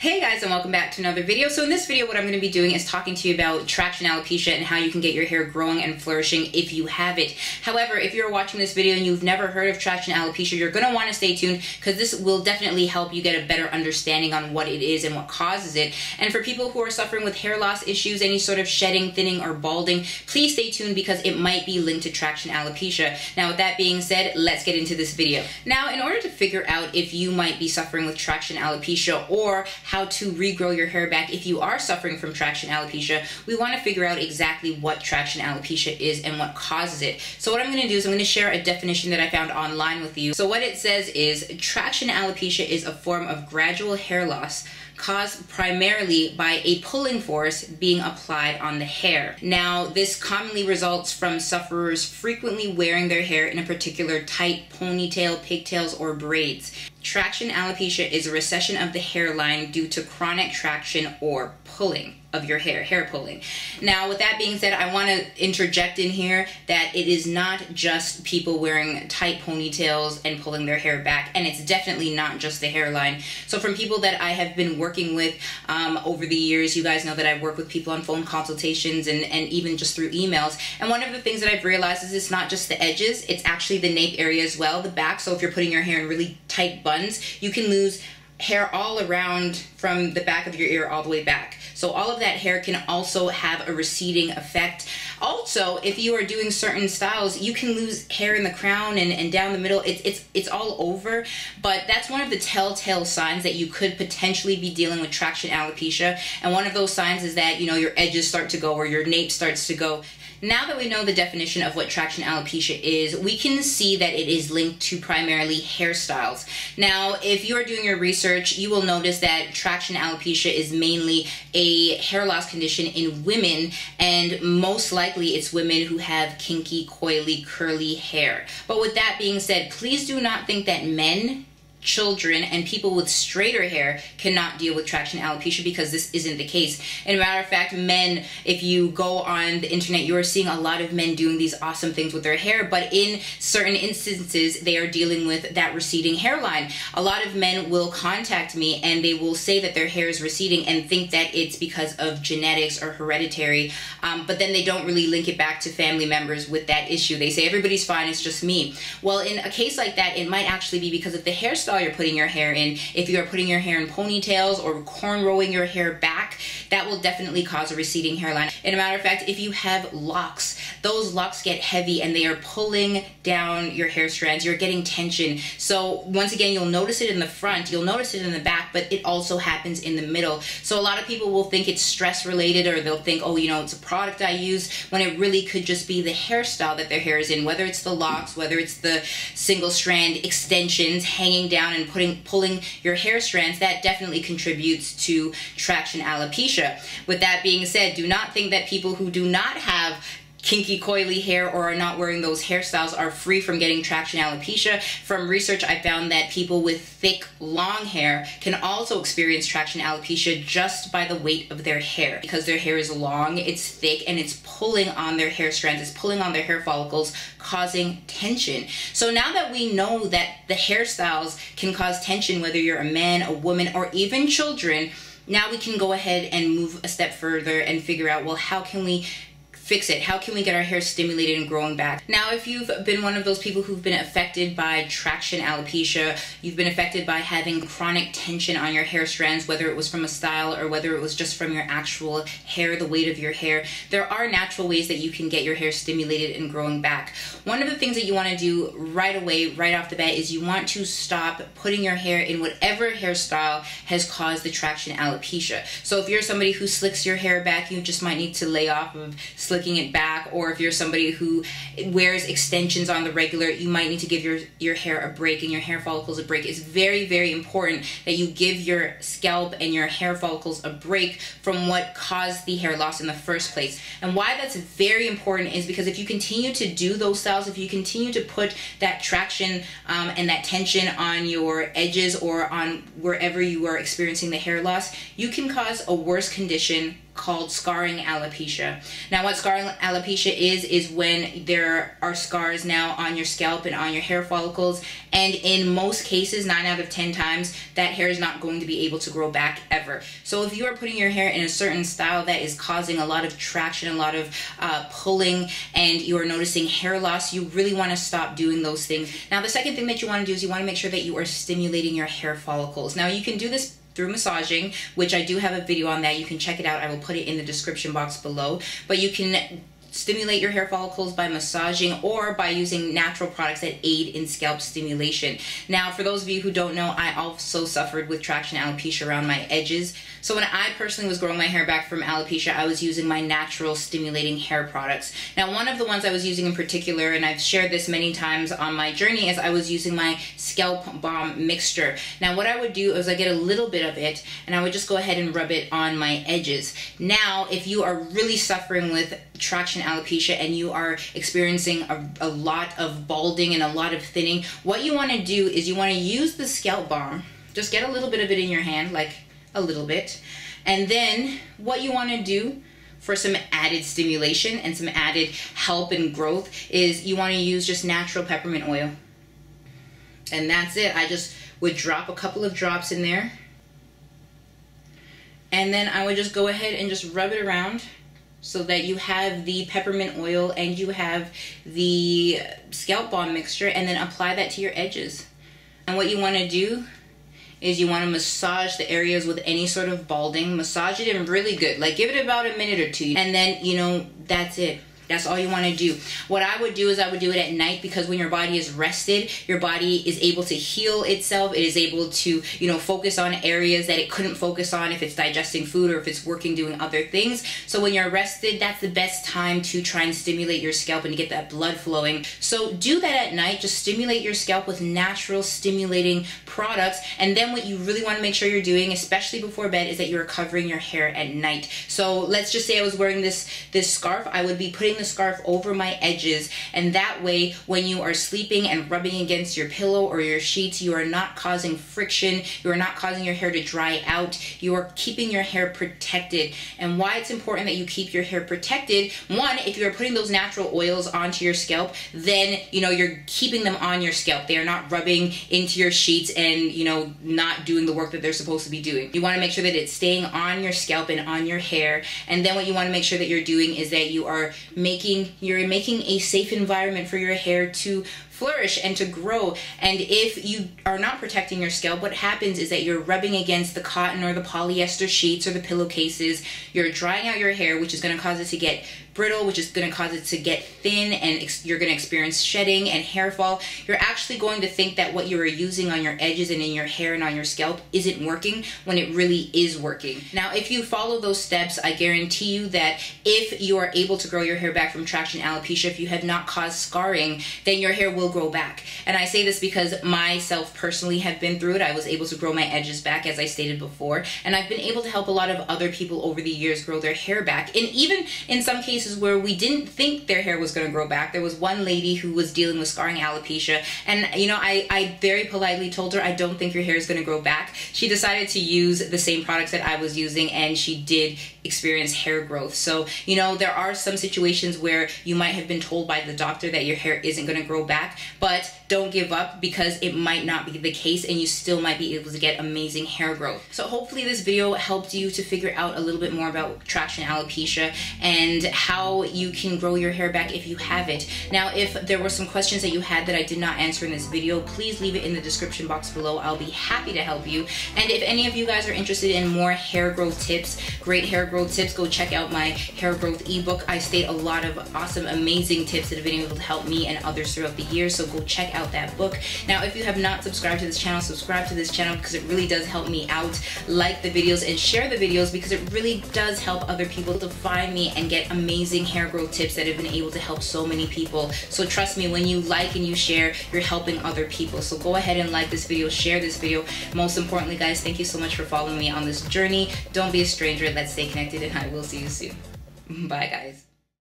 Hey guys, and welcome back to another video. So in this video, what I'm going to be doing is talking to you about traction alopecia and how you can get your hair growing and flourishing if you have it. However, if you're watching this video and you've never heard of traction alopecia, you're going to want to stay tuned because this will definitely help you get a better understanding on what it is and what causes it. And for people who are suffering with hair loss issues, any sort of shedding, thinning, or balding, please stay tuned because it might be linked to traction alopecia. Now, with that being said, let's get into this video. Now, in order to figure out if you might be suffering with traction alopecia or how to regrow your hair back if you are suffering from traction alopecia, we want to figure out exactly what traction alopecia is and what causes it. So what I'm going to do is I'm going to share a definition that I found online with you. So what it says is traction alopecia is a form of gradual hair loss caused primarily by a pulling force being applied on the hair. Now, this commonly results from sufferers frequently wearing their hair in a particular tight ponytail, pigtails, or braids. Traction alopecia is a recession of the hairline due to chronic traction or pulling of your hair pulling. Now, with that being said, I want to interject in here that it is not just people wearing tight ponytails and pulling their hair back, and it's definitely not just the hairline. So from people that I have been working with over the years, you guys know that I work with people on phone consultations and even just through emails, and one of the things that I've realized is it's not just the edges, it's actually the nape area as well, the back. So if you're putting your hair in really tight buns, you can lose hair all around from the back of your ear all the way back. So all of that hair can also have a receding effect. Also, if you are doing certain styles, you can lose hair in the crown and down the middle. It's all over, but that's one of the telltale signs that you could potentially be dealing with traction alopecia. And one of those signs is that, you know, your edges start to go or your nape starts to go. Now that we know the definition of what traction alopecia is, we can see that it is linked to primarily hairstyles. Now, if you're doing your research, you will notice that traction alopecia is mainly a hair loss condition in women, and most likely it's women who have kinky, coily, curly hair. But with that being said, please do not think that men, children, and people with straighter hair cannot deal with traction alopecia, because this isn't the case. And a matter of fact, men, if you go on the internet, you are seeing a lot of men doing these awesome things with their hair, but in certain instances, they are dealing with that receding hairline. A lot of men will contact me and they will say that their hair is receding and think that it's because of genetics or hereditary, but then they don't really link it back to family members with that issue. They say everybody's fine, it's just me. Well, in a case like that, it might actually be because of the hairstyle you're putting your hair in. If you are putting your hair in ponytails or cornrowing your hair back, that will definitely cause a receding hairline. And a matter of fact, if you have locks, those locks get heavy and they are pulling down your hair strands. You're getting tension. So once again, you'll notice it in the front, you'll notice it in the back, but it also happens in the middle. So a lot of people will think it's stress related, or they'll think, oh, you know, it's a product I use, when it really could just be the hairstyle that their hair is in, whether it's the locks, whether it's the single strand extensions hanging down and pulling your hair strands. That definitely contributes to traction alopecia. With that being said, do not think that people who do not have kinky, coily hair or are not wearing those hairstyles are free from getting traction alopecia. From research, I found that people with thick, long hair can also experience traction alopecia just by the weight of their hair. Because their hair is long, it's thick, and it's pulling on their hair strands, it's pulling on their hair follicles, causing tension. So now that we know that the hairstyles can cause tension, whether you're a man, a woman, or even children, now we can go ahead and move a step further and figure out, well, how can we fix it? How can we get our hair stimulated and growing back? Now, if you've been one of those people who've been affected by traction alopecia, you've been affected by having chronic tension on your hair strands, whether it was from a style or whether it was just from your actual hair, the weight of your hair, there are natural ways that you can get your hair stimulated and growing back. One of the things that you want to do right away, right off the bat, is you want to stop putting your hair in whatever hairstyle has caused the traction alopecia. So if you're somebody who slicks your hair back, you just might need to lay off of slicking it back, or if you're somebody who wears extensions on the regular, you might need to give your hair a break and your hair follicles a break. It's very, very important that you give your scalp and your hair follicles a break from what caused the hair loss in the first place. And why that's very important is because if you continue to do those styles, if you continue to put that traction and that tension on your edges or on wherever you are experiencing the hair loss, you can cause a worse condition called scarring alopecia. Now what scarring alopecia is when there are scars now on your scalp and on your hair follicles, and in most cases, 9 out of 10 times, that hair is not going to be able to grow back ever. So if you are putting your hair in a certain style that is causing a lot of traction, a lot of pulling, and you are noticing hair loss, you really want to stop doing those things. Now the second thing that you want to do is you want to make sure that you are stimulating your hair follicles. Now you can do this through massaging, which I do have a video on that. You can check it out. I will put it in the description box below. But you can stimulate your hair follicles by massaging or by using natural products that aid in scalp stimulation. Now, for those of you who don't know, I also suffered with traction alopecia around my edges. So when I personally was growing my hair back from alopecia, I was using my natural stimulating hair products. Now, one of the ones I was using in particular, and I've shared this many times on my journey, is I was using my scalp balm mixture. Now, what I would do is I get a little bit of it, and I would just go ahead and rub it on my edges. Now, if you are really suffering with traction alopecia and you are experiencing a lot of balding and a lot of thinning, what you want to do is you want to use the scalp balm. Just get a little bit of it in your hand, like a little bit. And then what you want to do for some added stimulation and some added help and growth is you want to use just natural peppermint oil. And that's it. I just would drop a couple of drops in there. And then I would just go ahead and just rub it around so that you have the peppermint oil and you have the scalp balm mixture, and then apply that to your edges. And what you want to do is you want to massage the areas with any sort of balding. Massage it in really good, like give it about a minute or two, and then, you know, that's it. That's all you want to do. What I would do is I would do it at night, because when your body is rested, your body is able to heal itself. It is able to, you know, focus on areas that it couldn't focus on if it's digesting food or if it's working doing other things. So when you're rested, that's the best time to try and stimulate your scalp and get that blood flowing. So do that at night. Just stimulate your scalp with natural stimulating products. And then what you really want to make sure you're doing, especially before bed, is that you're covering your hair at night. So let's just say I was wearing this scarf. I would be putting the scarf over my edges, and that way when you are sleeping and rubbing against your pillow or your sheets, you are not causing friction, you are not causing your hair to dry out, you are keeping your hair protected. And why it's important that you keep your hair protected: one, if you're putting those natural oils onto your scalp, then, you know, you're keeping them on your scalp. They are not rubbing into your sheets and, you know, not doing the work that they're supposed to be doing. You want to make sure that it's staying on your scalp and on your hair. And then what you want to make sure that you're doing is that you are making a safe environment for your hair to flourish and to grow. And if you are not protecting your scalp, what happens is that you're rubbing against the cotton or the polyester sheets or the pillowcases. You're drying out your hair, which is going to cause it to get brittle, which is going to cause it to get thin, and you're going to experience shedding and hair fall. You're actually going to think that what you are using on your edges and in your hair and on your scalp isn't working, when it really is working. Now, if you follow those steps, I guarantee you that if you are able to grow your hair back from traction alopecia, if you have not caused scarring, then your hair will grow back. And I say this because myself personally have been through it. I was able to grow my edges back, as I stated before, and I've been able to help a lot of other people over the years grow their hair back. And even in some cases where we didn't think their hair was going to grow back, there was one lady who was dealing with scarring alopecia, and, you know, I very politely told her, I don't think your hair is going to grow back. She decided to use the same products that I was using, and she did experience hair growth. So, you know, there are some situations where you might have been told by the doctor that your hair isn't going to grow back, but don't give up, because it might not be the case and you still might be able to get amazing hair growth. So hopefully this video helped you to figure out a little bit more about traction alopecia and how you can grow your hair back if you have it. Now, if there were some questions that you had that I did not answer in this video, please leave it in the description box below. I'll be happy to help you. And if any of you guys are interested in more hair growth tips, great hair growth tips, go check out my hair growth ebook. I state a lot of awesome, amazing tips that have been able to help me and others throughout the years, so go check out that book. Now, if you have not subscribed to this channel, subscribe to this channel, because it really does help me out. Like the videos and share the videos, because it really does help other people to find me and get amazing hair growth tips that have been able to help so many people. So trust me, when you like and you share, you're helping other people. So go ahead and like this video, share this video. Most importantly, guys, thank you so much for following me on this journey. Don't be a stranger. Let's stay connected, and I will see you soon. Bye, guys.